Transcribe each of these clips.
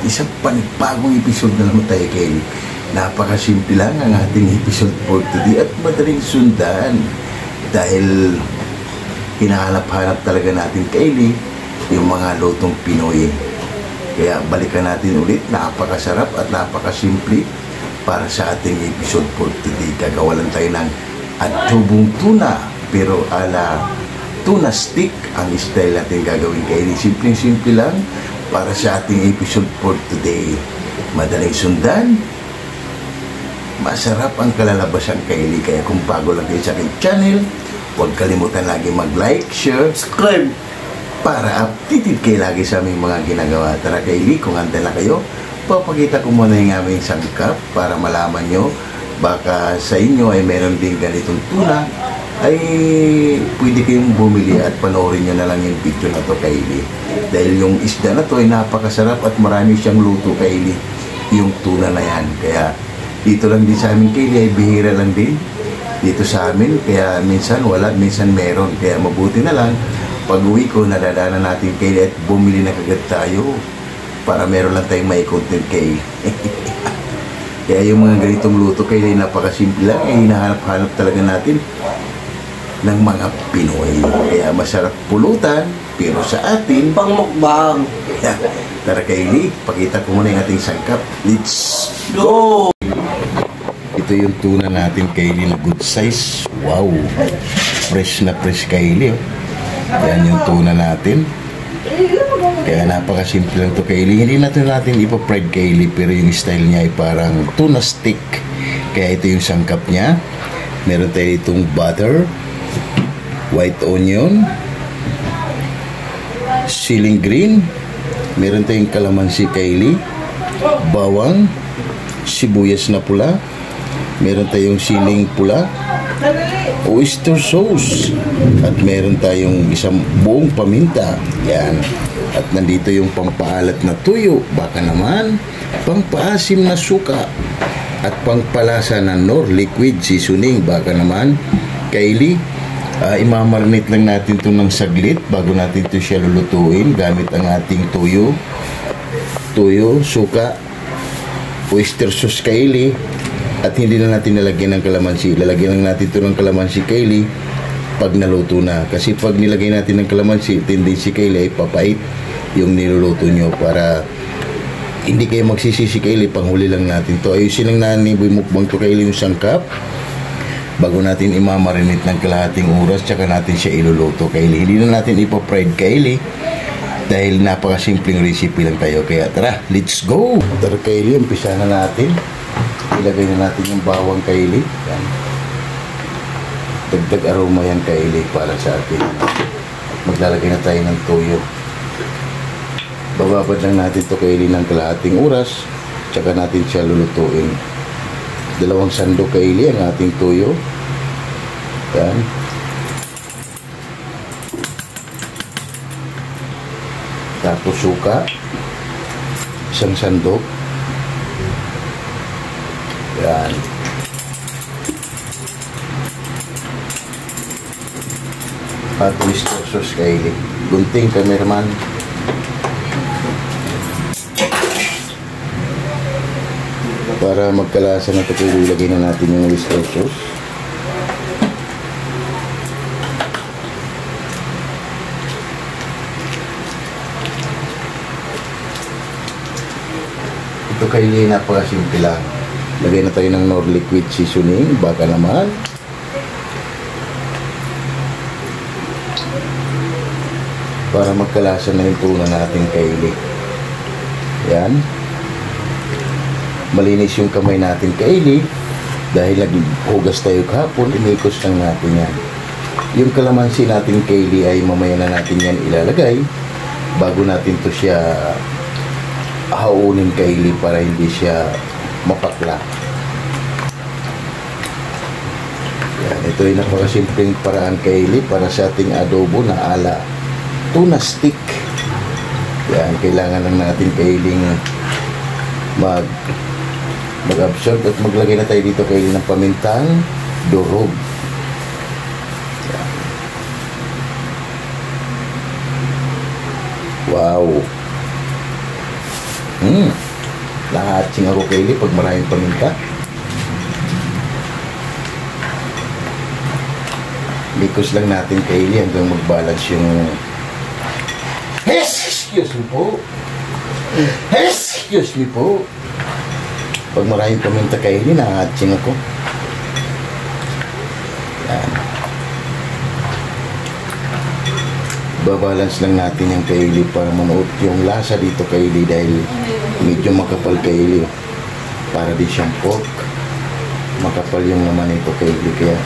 isang panibagong episode na naman tayo, Kaylee. Napakasimple lang ang ating episode for today at madaling sundan dahil hinahanap-hanap talaga natin, Kaylee, yung mga lutong Pinoy. Kaya balikan natin ulit, napakasarap at napakasimple para sa ating episode for today. Gagawa lang tayo ng adobong tuna, pero ala tuna stick ang style natin gagawin, Kaylee. Simpleng-simple lang para sa ating episode for today. Madaling sundan, masarap ang kalalabasan, Kaylee. Kaya kung bago lang kayo sa aking channel, huwag kalimutan lagi mag-like, share, subscribe para updated kayo lagi sa aming mga ginagawa. Tara, Kaylee, kung handa na kayo, papakita ko muna yung aming sangkap para malaman nyo. Baka sa inyo ay meron din ganitong tuna, ay pwede kayong bumili at panoorin nyo na lang yung video na to, Kaylee. Dahil yung isda na to ay napakasarap at marami siyang luto, Kaylee, yung tuna na yan. Kaya dito lang din sa amin, Kaylee, ay bihira lang din dito sa amin. Kaya minsan wala, minsan meron. Kaya mabuti na lang pag uwi ko, nadadaanan natin, Kaylee, at bumili na kagad tayo para meron lang tayong may content, Kaylee. Kaya yung mga ganitong luto, Kaylee, napakasimple lang. Ay hinahanap-hanap talaga natin ng mga Pinoy. Kaya masarap pulutan, pero sa atin pangmukbang. Kaya tara, Kaylee, pakita ko muna yung ating sangkap. Let's go! Ito yung tuna natin, Kaylee, na good size. Wow! Fresh na fresh, Kaylee. Yan yung tuna natin. Kaya napakasimple lang to, Kaylee. Hindi natin ipa-fried, Kaylee, pero yung style niya ay parang tuna stick. Kaya ito yung sangkap niya. Meron tayo itong butter, white onion, siling green, meron tayong kalamansi, Kaylee, bawang, sibuyas na pula, meron tayong siling pula, oyster sauce, at meron tayong isang buong paminta. Yan. At nandito yung pampaalat na tuyo, baka naman pampaasim na suka, at pangpalasa na nor liquid seasoning, baka naman, Kaylee. Imamarinate lang natin ito ng saglit bago natin ito siya lulutuin gamit ang ating tuyo, suka, oyster sauce, Kaylee. At hindi na natin nalagyan ng kalamansi. Lalagyan lang natin ito ng kalamansi, Kaylee, pag naluto na. Kasi pag nilagay natin ng kalamansi, tendency, Kaylee, ay papait yung niluluto nyo, para hindi kayo magsisisi, Kaylee. Panghuli lang natin to. Ayusin lang natin mukbang to, Kaylee, yung sangkap bago natin imamarinate ng kalahating oras, tsaka natin siya iluluto, Kaylee. Hindi na natin ipa-fried, Kaylee, dahil napakasimpleng recipe lang tayo. Kaya tara, let's go! Tara, Kaylee, umpisa na natin. Ilagay na natin yung bawang, Kaylee. Yan. Dagdag aroma yan, Kaylee, para sa atin. Maglalagay na tayo ng toyo. Bababad lang natin to, Kaylee, ng kalahating oras, tsaka natin siya lulutuin. 2 sandok, Kaylee, ang ating tuyo. Yan. Tapos suka, 1 sandok. Yan. At oyster sauce, Kaylee. Gunting, cameraman. Para magkalasa na ito, ilagay na natin yung oyster sauce. Ito, Kaylee, napakasimple lang. Lagay na tayo ng nor liquid seasoning, baka naman. Para magkalasa na yung tuna natin, Kaylee. Yan. Malinis yung kamay natin, Kaylee, dahil naghugas tayo kahapon, inikos lang natin yan. Yung kalamansi natin, Kaylee, ay mamaya na natin yan ilalagay bago natin to siya haunin, Kaylee, para hindi siya mapakla. Yan, ito ay napakasimpleng paraan, Kaylee, para sa ating adobo na ala tuna stick. Yan, kailangan lang natin, Kaylee, mag-absorb, at maglagay na tayo dito, Kaylee, ng pamintang durog. Wow! Nakahatsing ako Kaylee pag maraming paminta. Likos lang natin Kaylee hanggang mag-balance yung... Excuse me po. Excuse me po. Pag maraming paminta Kaylee, nakahatsing ako. Yan. Babalance lang natin yung Kaylee para manuot yung lasa dito Kaylee dahil medyo makapal Kaylee. Para di siyang pork. Makapal yung naman ito Kaylee kaya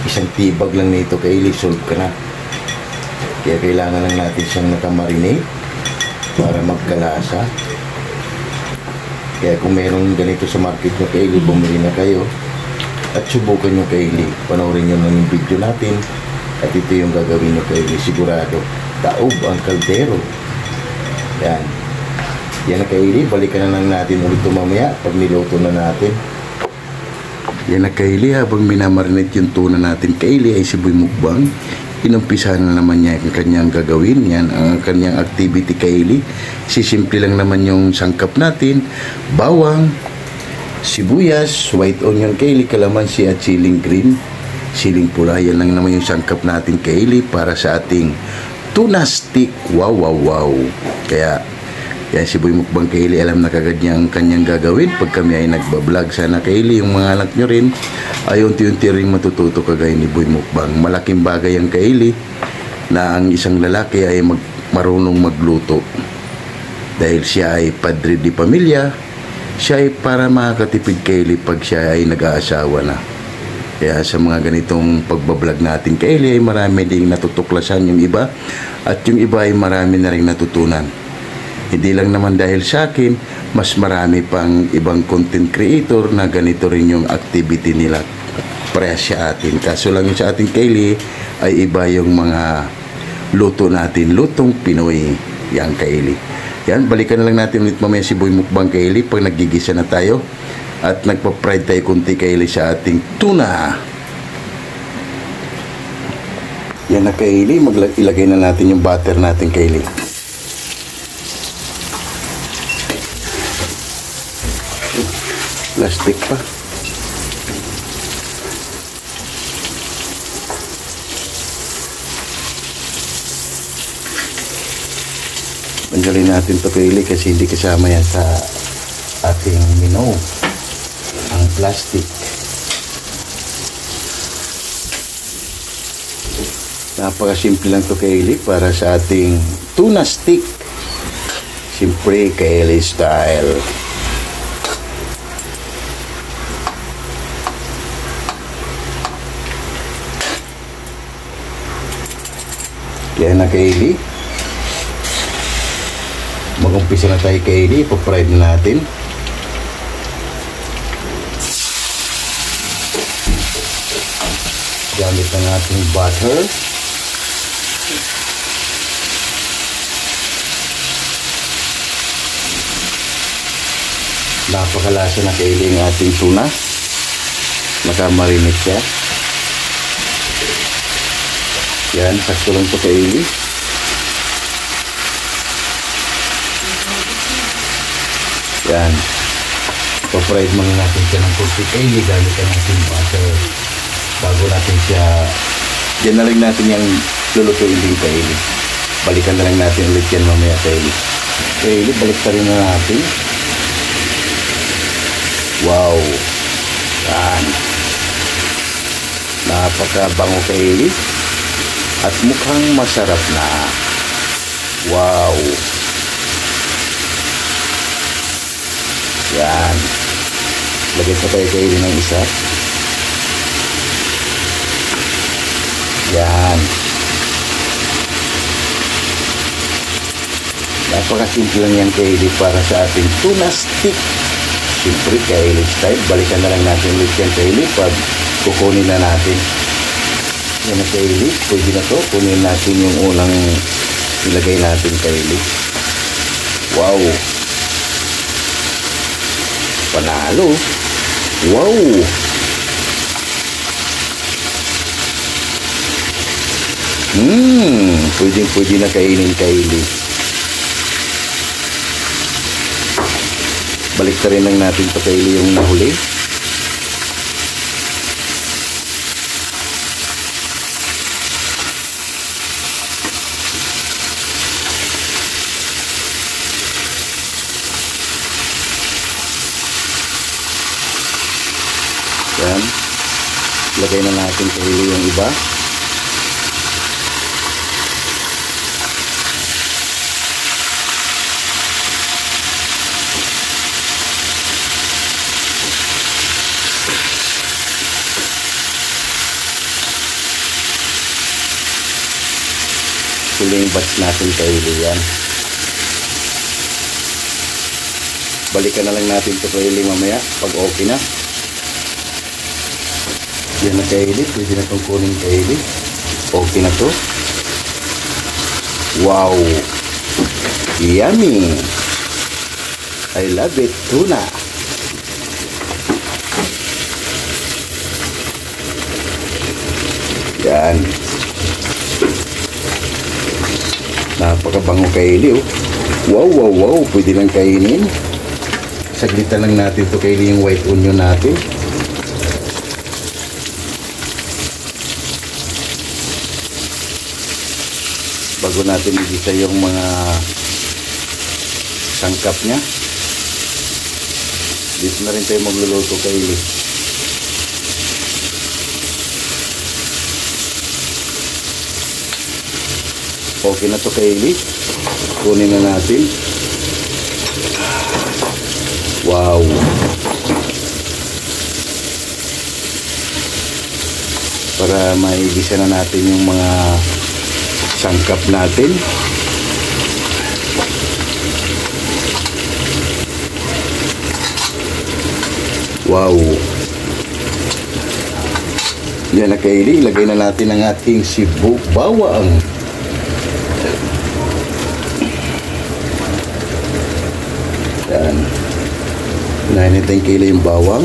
isang tibag lang nito Kaylee, solve ka na. Kaya kailangan lang natin siyang nakamarinate para magkalasa. Kaya kung mayroong ganito sa market nyo Kaylee, bumili na kayo at subukan nyo Kaylee. Panoorin nyo ng video natin at ito yung gagawin nyo Kaylee. Sigurado, taob ang kaldero. Yan. Yan na Kaylee, balikan na lang natin ulit mamaya pag niluto na natin. Yan na Kaylee, habang minamarinate yung tuna natin Kaylee ay si Boy Mukbang. Inumpisa na naman niya yung kanyang gagawin. Yan ang kanyang activity Kaylee. Sisimple lang naman yung sangkap natin. Bawang, sibuyas, white onion Kaylee, kalamansi at siling green, siling pula. Yan lang naman yung sangkap natin Kaylee para sa ating tuna stick. Wow, wow, wow. Kaya yan si Boy Mukbang Kaylee, alam na kagad niya ang kanyang gagawin pag kami ay nagbablog. Sana Kaylee, yung mga anak nyo rin ay unti-unti rin matututo kagaya ni Boy Mukbang. Malaking bagay ang Kaylee na ang isang lalaki ay marunong magluto. Dahil siya ay padre di pamilya, siya ay para makakatipid Kaylee pag siya ay nag-aasawa na. Kaya sa mga ganitong pagbablog natin Kaylee ay marami ding natutuklasan yung iba at yung iba ay marami na rin natutunan. Hindi lang naman dahil sa akin, mas marami pang ibang content creator na ganito rin yung activity nila para sa atin. Kaso lang yung sa ating Kaylee ay iba yung mga luto natin, lutong Pinoy yang Kaylee. Yan, balikan na lang natin ulit mamaya si Boy Mukbang Kaylee pag nagigisa na tayo at nagpa-fried tayo kunti Kaylee sa ating tuna. Yan na Kaylee, ilagay na natin yung butter natin Kaylee. Plastic pa. Tanggalin natin ito Kaylee kasi hindi kasama yan sa ating menu ang plastic. Napakasimple lang ito Kaylee para sa ating tuna stick. Siyempre Kaylee style. Kaya na Kaylee, mag-umpisa na tayo Kaylee, ipag-fried na natin. Gamit ang ating butter. Napakalasa na Kaylee ang ating tuna. Nakamarinate siya. Yan, sakto lang ito Kaylee. Yan. Pa-fried muna natin siya ng kunti Kaylee gamit ang ating butter. Bago natin siya, yan na lang natin yung lulutuin din Kaylee. Balikan na lang natin ulit yan mamaya Kaylee. Kaylee, balik pa rin na natin. Wow. Yan. Napakabango Kaylee. At mukhang masarap na. Wow. Yan. Lagay pa tayo Kaylee ng isa. Yan. Napakasimple lang yan Kaylee para sa ating tuna stick. Siyempre Kaylee style. Balikan na lang natin ulit yan Kaylee pag kukunin na natin. Yan na Kaylee, pwede na to. Kunin natin yung unang ilagay natin Kaylee. Wow. Panalo. Wow. Pwede na kainin Kaylee. Balik na rin lang natin ito Kaylee yung nahuli. Yan. Lagay na natin Kaylee yung iba. Huling batch natin Kaylee yan. Balikan na lang natin ito Kaylee mamaya pag okay na. Yan na Kaylee, pwede na itong kunin Kaylee. Okay na to. Wow! Yummy! I love it, tuna! Yan. Napakabango Kaylee oh. Wow, wow, wow. Pwede lang kainin. Saglitan lang natin ito Kaylee yung white onion natin. Bago natin igisa yung mga sangkap niya. Dito na rin tayo magluluto Kaylee. Okay na to Kaylee. Kunin na natin. Wow. Para maigisa na natin yung mga sangkap natin. Wow. Yan na Kaylee. Ilagay na natin ang ating sibuk bawang. Yan. Unahin natin Kaylee yung bawang.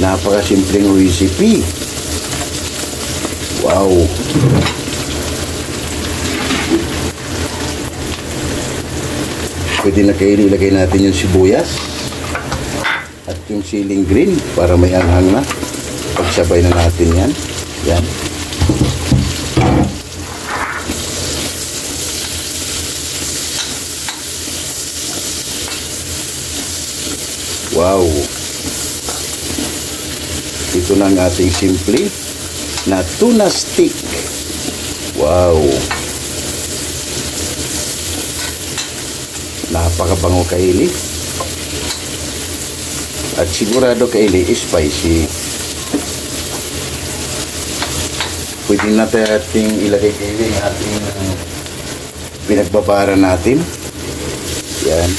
Napakasimpleng recipe. Wow. Pwede na Kaylee ilagay natin yung sibuyas at yung siling green para may anghang na. Pagsabay na natin yan. Yan. Wow. Ito na ang ating simple na tuna stick. Wow. Napakabango Kaylee. At sigurado Kaylee spicy. Pwede natin ilagay Kaylee ang ating pinagbabara natin. Yan.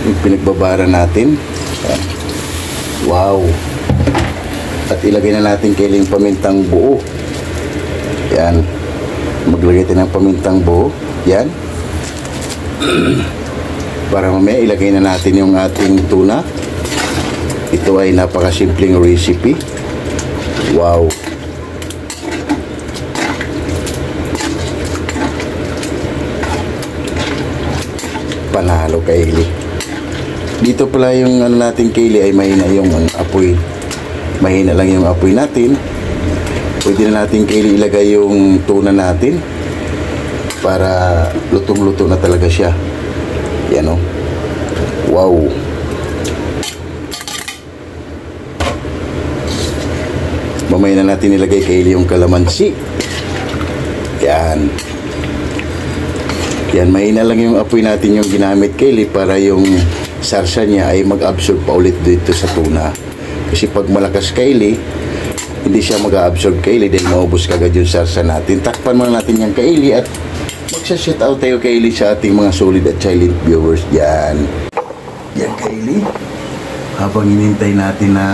Yung pinagbabara natin. Wow. At ilagay na natin Kaylee yung pamintang buo. Yan. Maglagay tayo ng pamintang buo. Yan. Para mamaya ilagay na natin yung ating tuna. Ito ay napakasimpleng recipe. Wow. Panalo Kaylee. Dito pala yung ano natin Kaylee ay mahina yung apoy. Mahina lang yung apoy natin. Pwede na natin Kaylee ilagay yung tuna natin para lutong-luto na talaga siya. Yan o. Wow. Mamaya na natin ilagay Kaylee yung kalamansi. Yan. Yan, mahina lang yung apoy natin yung ginamit Kaylee para yung sarsa niya ay mag-absorb pa ulit dito sa tuna. Kasi pag malakas Kaylee, hindi siya mag-absorb Kaylee dahil maubos kagad yung sarsa natin. Takpan muna natin yung Kaylee at magsa-shout out tayo Kaylee sa ating mga solid at silent viewers. Yan. Yan Kaylee. Habang inintay natin na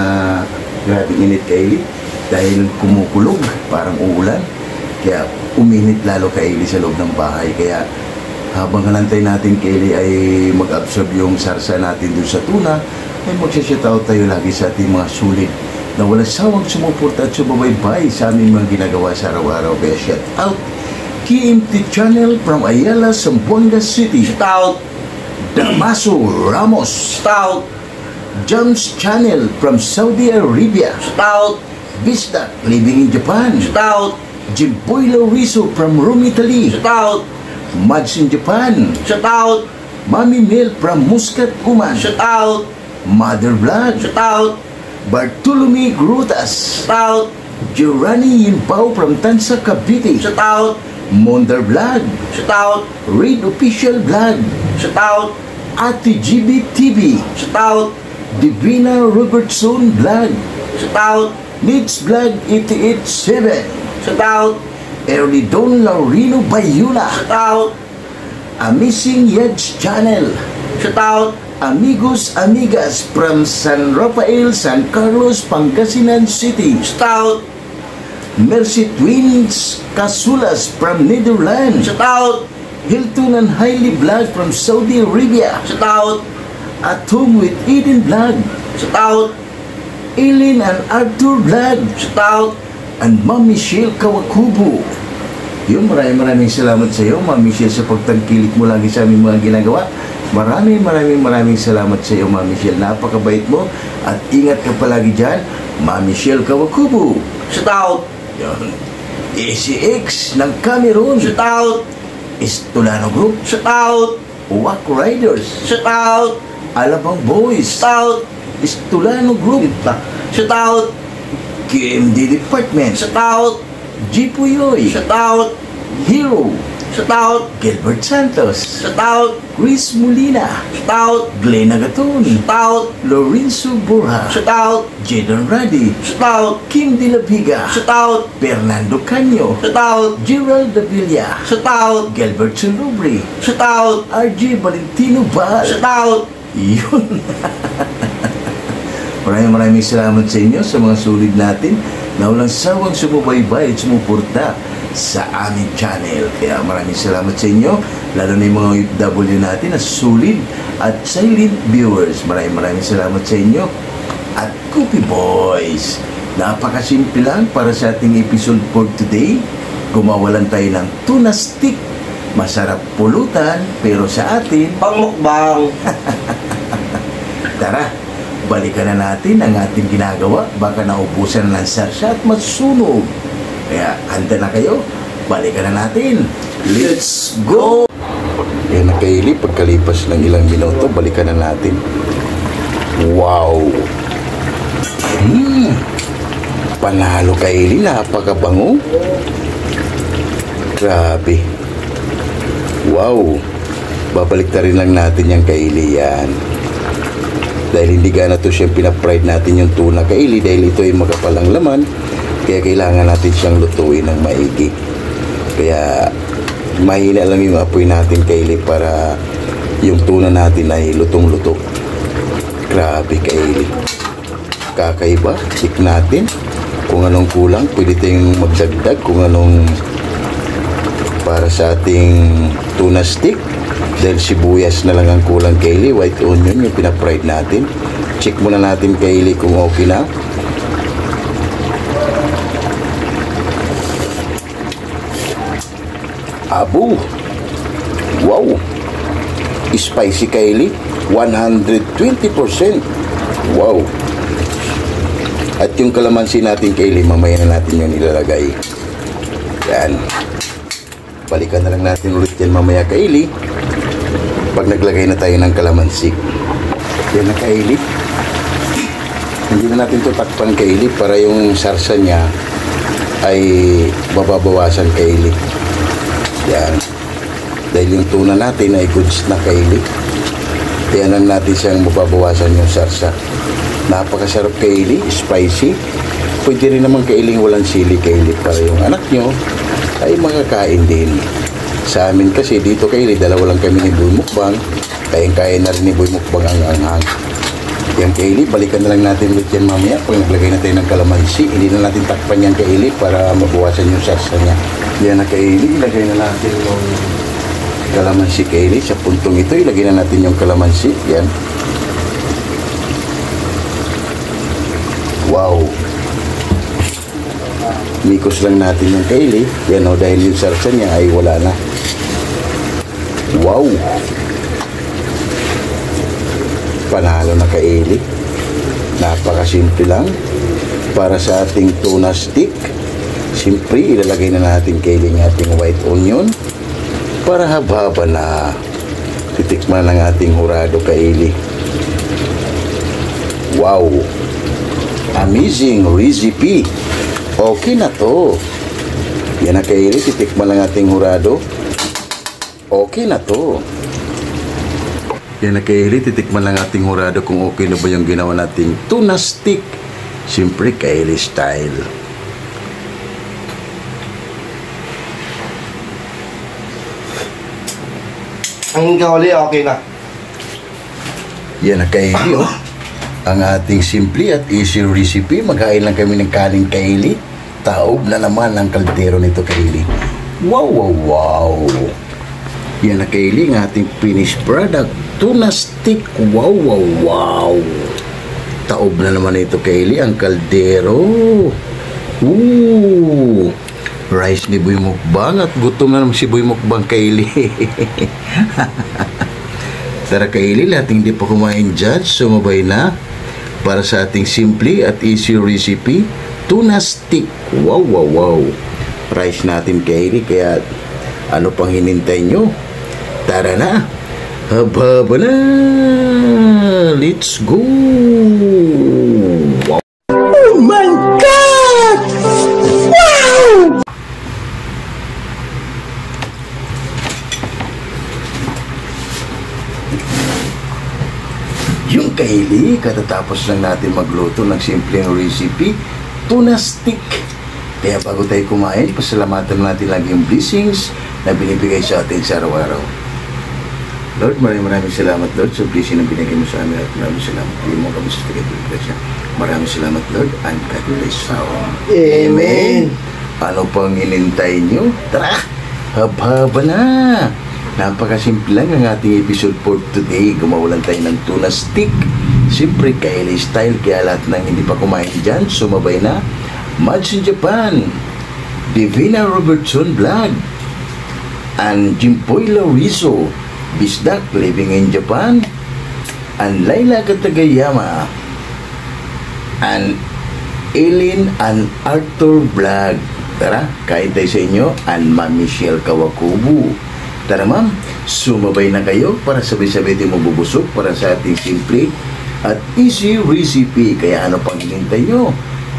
grabing init Kaylee dahil kumukulog, parang uulan. Kaya uminit lalo Kaylee sa loob ng bahay. Kaya habang kanantay natin Kaylee ay mag-absorb yung sarsa natin dun sa tuna, ay magsha-shoutout tayo lagi sa ating mga sulit na walang sawang sumuporta at sumabaybay sa aming mga ginagawa sa araw-araw. Kaya shoutout KMT Channel from Ayala, Zamboanga City. Shoutout Damaso Ramos. Shoutout Jams Channel from Saudi Arabia. Shoutout Bisdak living in Japan. Shoutout Jimboy Lauriso from Rome, Italy. Shoutout Mads in Japan. Shoutout Mami Mel from Muscat, Oman. Shoutout Mother Vlog. Shoutout Bartolome Grutas. Shoutout Giorani Yinpao from Tansa, Cavite. Shoutout Mondar Vlog. Shoutout Reid Official Vlog. Shoutout Ate GB TV. Shoutout Divina Robertson Vlog. Shoutout Nits Vlog 887. Shoutout Erlidon Laurino Bayuna. Shoutout Amazing Yeds Channel. Shoutout Amigos Amigas from San Rafael, San Carlos, Pangasinan City. Shoutout Mercy Twins Casulas from Netherlands. Shoutout Hilton and Hailey Vlog from Saudi Arabia. Shoutout At Home with Eden Vlog. Shoutout Eileen and Arthur Vlog. Shoutout And Ma'am Michelle Kawakubo. Yung maraming salamat sa iyo, Ma'am Michelle, sa pagtangkilik mo lagi sa aming mga ginagawa. Maraming salamat sa iyo, Ma'am Michelle. Napakabait mo at ingat ka palagi dyan, Ma'am Michelle Kawakubo. Shoutout Yun. ACX ng Cameroon. Shoutout Estolano Group. Shoutout Uwak Riders. Shoutout Alabang Boys. Shoutout Estolano Group. Shoutout KMD Department. Shoutout Jipuyoy. Shoutout Hero. Shoutout Gilbert Santos. Shoutout Chris Molina. Shoutout Glenn Agaton. Shoutout Lorenzo Borja. Shoutout Jadon Radi. Shoutout Kim De La Viga. Shoutout Fernando Canyo. Shoutout Gerald Davilla. Shoutout Gilbert Sunubri. Shoutout RJ Valentino Bal. Shoutout Yun. Maraming salamat sa inyo sa mga sulit natin na walang sawang sumubaybay at sumuporta sa aming channel. Kaya maraming salamat sa inyo, lalo na yung mga OFW natin na sulit at silent viewers. Maraming salamat sa inyo. At Cookie Boys, napakasimple lang para sa ating episode for today. Gumawalan tayo ng tuna stick. Masarap pulutan, pero sa atin, pangmukbang. tara, balikan na natin ang ating ginagawa. Baka naubusan ng sarsa at masunog. Kaya handa na kayo, balikan na natin. Let's go! Yan na Kaylee, pagkalipas ng ilang minuto, balikan na natin. Wow! Panalo Kaylee, napakabango. Grabe. Wow! Babalik na rin lang natin yung Kaylee yan. Dahil hindi gana to siya pinapride natin yung tuna Kaylee, dahil ito ay makapalang laman, kaya kailangan natin siyang lutuin ng maigi. Kaya mahina lang yung apoy natin Kaylee para yung tuna natin ay lutong-luto. Grabe Kaylee, kakaiba. Check natin kung anong kulang, pwede tayong magdagdag kung anong para sa ating tuna stick. Dahil sibuyas na lang ang kulang Kaylee, white onion yung pinapride natin. Check muna natin Kaylee kung okay na. Abo! Wow! Spicy Kaylee, 120%. Wow! At yung kalamansi natin Kaylee, mamaya na natin yung ilalagay. Yan. Balikan na lang natin ulit yan mamaya Kaylee, pag naglagay na tayo ng kalamansi. Yan na Kaylee. Hindi na natin ito takpan Kaylee para yung sarsa niya ay bababawasan Kaylee. Yan. Dahil yung tuna natin ay goods na Kaylee. Kaya lang natin siyang mababawasan yung sarsa. Napakasarap Kaylee, spicy. Pwede rin naman Kaylee walang sili Kaylee para yung anak nyo ay makakain din. Sa amin kasi dito Kaylee, dalawa lang kami ni Boy Mukbang. Kaya na rin ni Boy Mukbang ang anghang. Yan Kaylee, balikan na lang natin ulit yan mamaya pag naglagay na tayo ng kalamansi. Hindi na natin takpan yan Kaylee para mabawasan yung sarsa niya. Yan na Kaylee, ilagay na natin yung kalamansi Kaylee. Sa puntong ito, ilagay na natin yung kalamansi. Yan. Wow. Mikos lang natin yung Kaylee. Yan o, dahil yung sarsa niya ay wala na. Wow. Panalo na Kaylee. Napakasimple lang. Para sa ating tuna stick, siyempre ilalagay na natin Kaylee ng ating white onion para haba-haba na. Titikman ng ating hurado Kaylee. Wow. Amazing recipe. Okay na to. Yan na Kaylee, titikman ng ating hurado. Okay na to. Yan na Kaylee, titikman lang ating hurado kung okay na ba yung ginawa nating tuna stick. Siyempre Kaylee style. Ang kauli, okay na. Yan na Kaylee, oh. Ang ating simple at easy recipe. Maghain lang kami ng kaning Kaylee. Taob na naman ang kaldero nito Kaylee. Wow, wow, wow. Yan na Kaylee, ang ating finished product. Tuna stick. Wow, wow, wow. Taob na naman ito Kaylee, ang kaldero. Ooh. Rice ni Boy Mukbang at gutom na naman si Boy Mukbang Kaylee. Tara Kaylee, lahat hindi pa kumain dyan, sumabay na para sa ating simple at easy recipe, tuna stick. Wow, wow, wow. Rice natin Kaylee, kaya ano pang hinintay nyo? Tara na. Haba-haba na. Let's go. Wow. Oh my God! Wow! Yung Kaylee, katatapos lang natin magluto ng simpleng recipe, tuna stick. Kaya bago tayo kumain, pasalamatan natin lagi yung blessings na binibigay sa atin sa araw-araw. Lord, maraming salamat Lord sa blessing na binigay mo sa amin at maraming salamat. Hindi mo kami sa tigil-tigil. Maraming salamat Lord and God bless you. Amen. Ano pang inintay nyo? Tara, haba-haba na. Napakasimple lang ang ating episode for today. Gumawa lang tayo ng tuna stick. Siyempre, Kaylee style. Kaya lahat ng hindi pa kumain dyan, sumabay na. Mads in Japan, Divina Robertson Vlog, and Jimpoy Laurizo, Bisdak living in Japan, and Laila Katagayama, and Eileen and Arthur Vlog. Tara, kain tayo sa inyo, and Ma'am Michelle Kawakubu. Tara ma'am, sumabay na kayo para sabay-sabay din mabubusog para sa ating simple at easy recipe. Kaya ano pang hinintay nyo?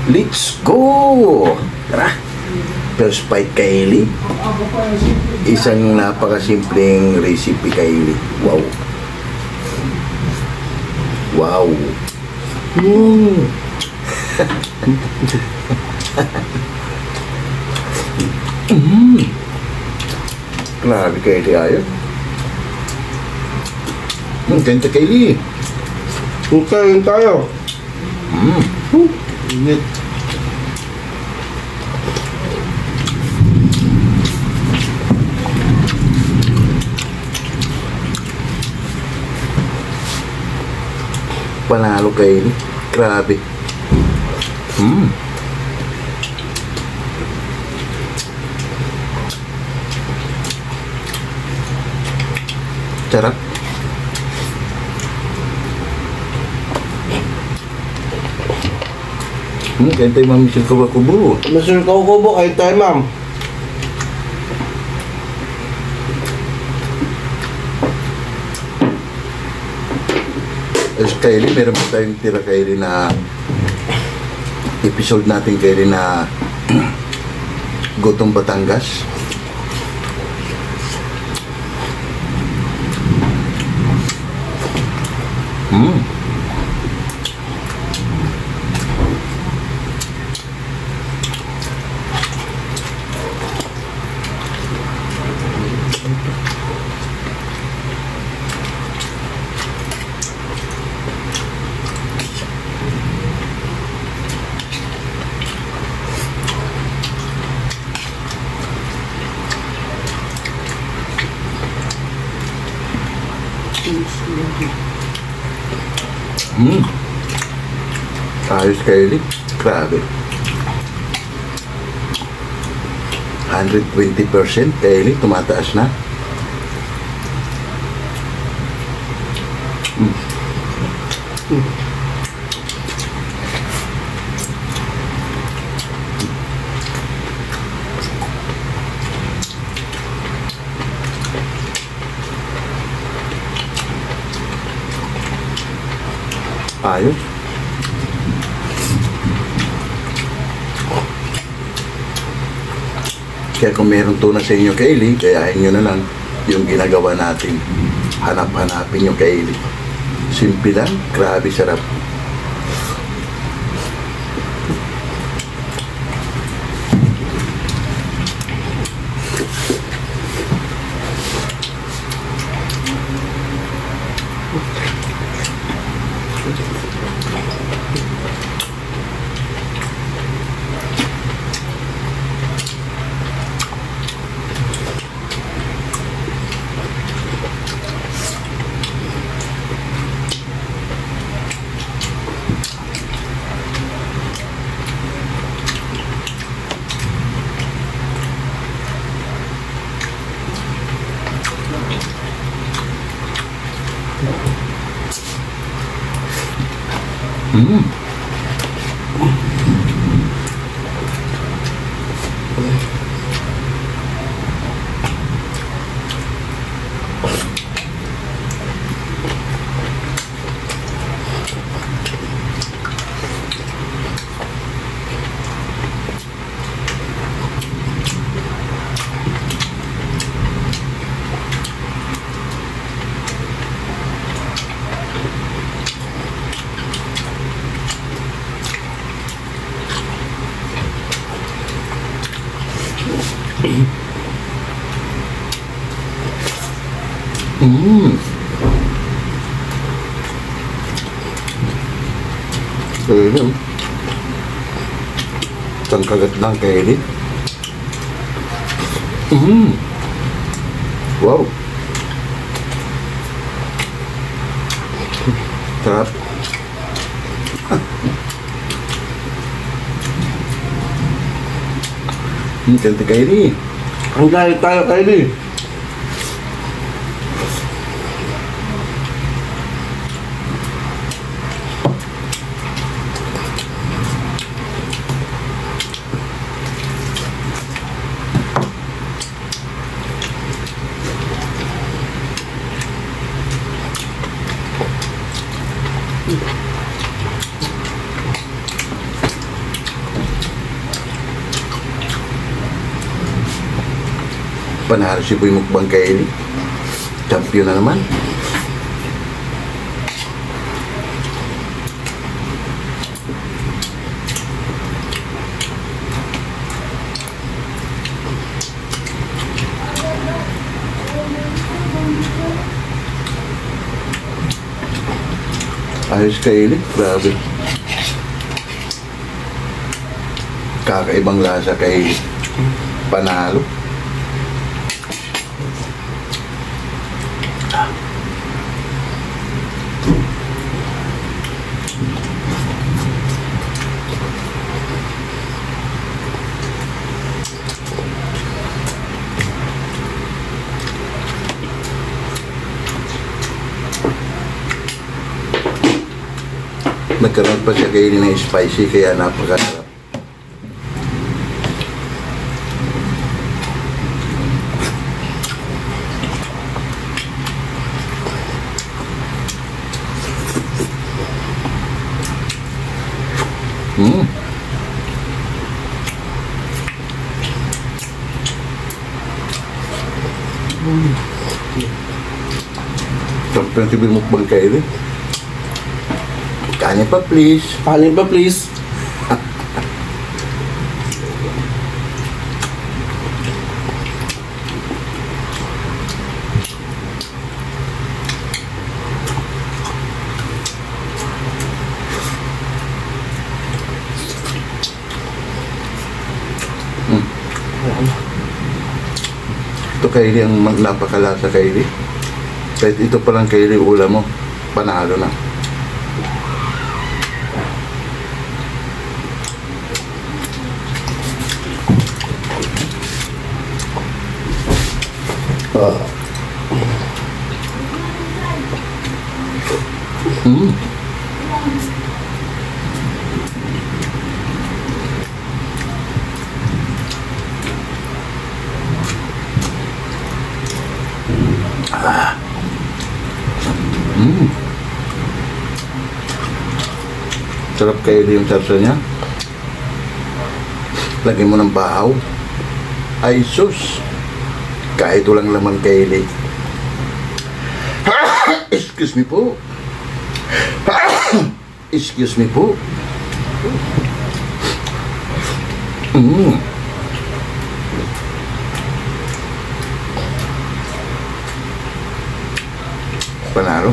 Let's go! Tara! First bite Kaylee. Isang napakasimpleng recipe Kaylee. Wow! Wow! Grabe Kaylee ayun. Ganda Kaylee. Kain tayo. Init. Panalo Kaylee. Grabe. Sarap. Kain tayo Ma'am Michelle Kawakubu. Mr. Kawakubu, kain tayo ma'am. As Kaylee, meron pa tayong tira Kaylee na episode natin Kaylee na Gotong Batangas. Ayos Kylie. Grabe. 120% Kylie. Tumataas na. Ayos. Kaya kung meron tuna sa inyo Kylie, kayahin nyo na lang yung ginagawa natin. Hanap-hanapin yung Kylie. Simple lang, grabe sarap. Ayun. Isang kagat lang Kylie. Wow. Sarap. Ganda Kylie. Ang dahil tayo, Kylie. Panalo si Boy Mukbang Kylie. Champion na naman. Ayos Kylie. Grabe. Kakaibang lasa kay Panalo. Nagkaroon pa siya kainin ng spicy kaya napakasarap. Champion si Boy Mukbang Kylie. Kanin pa please. Kanin pa please. Ito Kylie ang napakalasa Kylie. Kahit ito palang kaili ulam mo, panalo na. Mm. Sarap kayo yung sarsa niya. Lagyan mo ng bahaw. Ay sus. Kahit walang laman kaili. Excuse me po. Excuse me po. Panalo.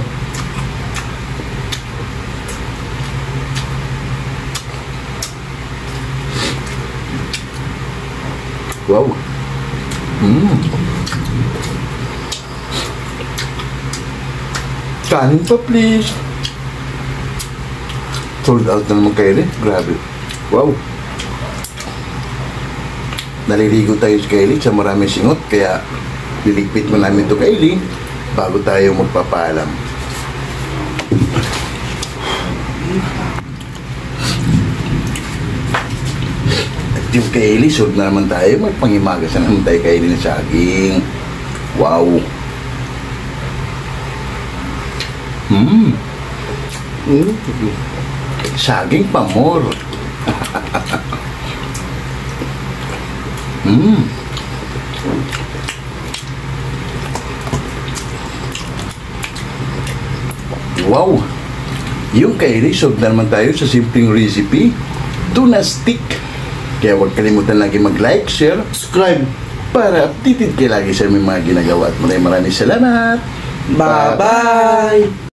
Wow. Kanin pa please. Sold out na naman kaili. Grabe. Wow. Naliligo tayo sa kaili sa maraming singot. Kaya liligpit mo namin ito kaili bago tayo magpapaalam. At yung kaili, sold na naman tayo. May pangimagas na naman tayo kaili na saging. Wow. Saging pamor. Wow. Yung kaili, sold na naman tayo sa simpleng recipe, tuna stick. Kaya huwag kalimutan lagi mag-like, share, Subscribe. para updated kayo lagi sa aming mga ginagawa. At maraming salamat. Bye-bye.